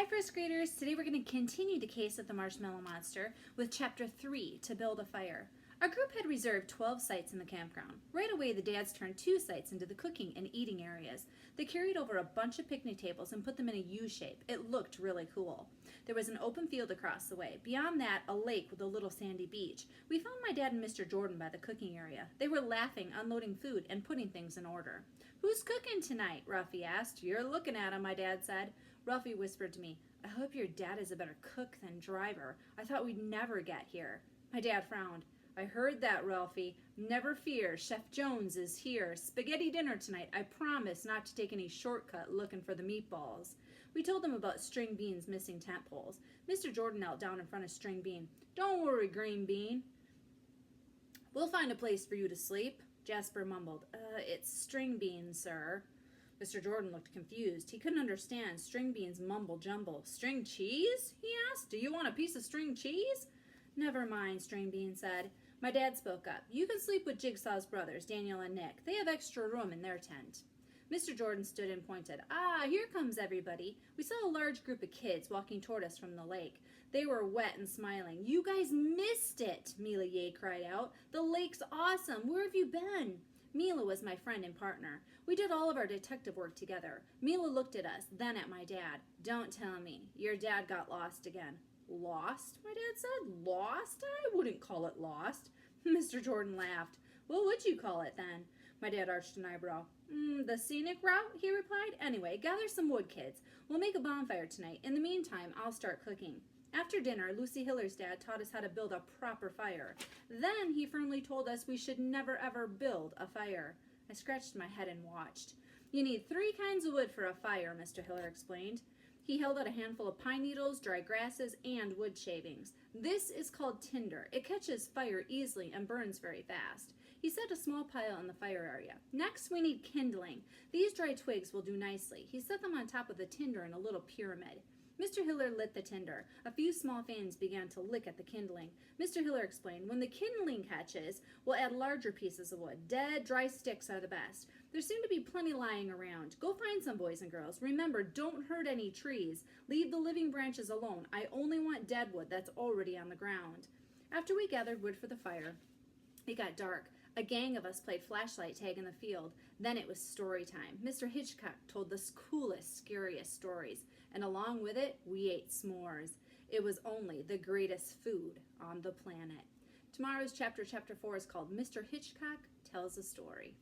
Hi first graders, today we're going to continue the case of the Marshmallow Monster with Chapter 3, To Build a Fire. Our group had reserved 12 sites in the campground. Right away the dads turned 2 sites into the cooking and eating areas. They carried over a bunch of picnic tables and put them in a U shape. It looked really cool. There was an open field across the way. Beyond that, a lake with a little sandy beach. We found my dad and Mr. Jordan by the cooking area. They were laughing, unloading food, and putting things in order. "Who's cooking tonight?" Ruffy asked. "You're looking at him," my dad said. Ruffy whispered to me, "I hope your dad is a better cook than driver. I thought we'd never get here." My dad frowned. "I heard that, Ralphie. Never fear, Chef Jones is here. Spaghetti dinner tonight. I promise not to take any shortcut looking for the meatballs." We told them about String Bean's missing tent poles. Mr. Jordan knelt down in front of String Bean. "Don't worry, Green Bean. We'll find a place for you to sleep." Jasper mumbled, "It's String Bean, sir." Mr. Jordan looked confused. He couldn't understand String Bean's mumble-jumble. "String cheese?" he asked. "Do you want a piece of string cheese?" "Never mind," String Bean said. My dad spoke up. "You can sleep with Jigsaw's brothers, Daniel and Nick. They have extra room in their tent." Mr. Jordan stood and pointed. "Ah, here comes everybody." We saw a large group of kids walking toward us from the lake. They were wet and smiling. "You guys missed it," Mila Ye cried out. "The lake's awesome. Where have you been?" Mila was my friend and partner. We did all of our detective work together. Mila looked at us, then at my dad. "Don't tell me. Your dad got lost again." "Lost?" my dad said. "Lost? I wouldn't call it lost." Mr. Jordan laughed. "What would you call it then?" My dad arched an eyebrow. "The scenic route," he replied. "Anyway, gather some wood, kids. We'll make a bonfire tonight. In the meantime, I'll start cooking." After dinner, Lucy Hiller's dad taught us how to build a proper fire. Then he firmly told us we should never ever build a fire. I scratched my head and watched. "You need 3 kinds of wood for a fire," Mr. Hiller explained. He held out a handful of pine needles, dry grasses, and wood shavings. "This is called tinder. It catches fire easily and burns very fast." He set a small pile in the fire area. "Next, we need kindling. These dry twigs will do nicely." He set them on top of the tinder in a little pyramid. Mr. Hiller lit the tinder. A few small fans began to lick at the kindling. Mr. Hiller explained, "When the kindling catches, we'll add larger pieces of wood. Dead, dry sticks are the best. There seem to be plenty lying around. Go find some, boys and girls. Remember, don't hurt any trees. Leave the living branches alone. I only want dead wood that's already on the ground." After we gathered wood for the fire, it got dark. A gang of us played flashlight tag in the field. Then it was story time. Mr. Hitchcock told the coolest, scariest stories. And along with it, we ate s'mores. It was only the greatest food on the planet. Tomorrow's chapter 4, is called Mr. Hitchcock Tells a Story.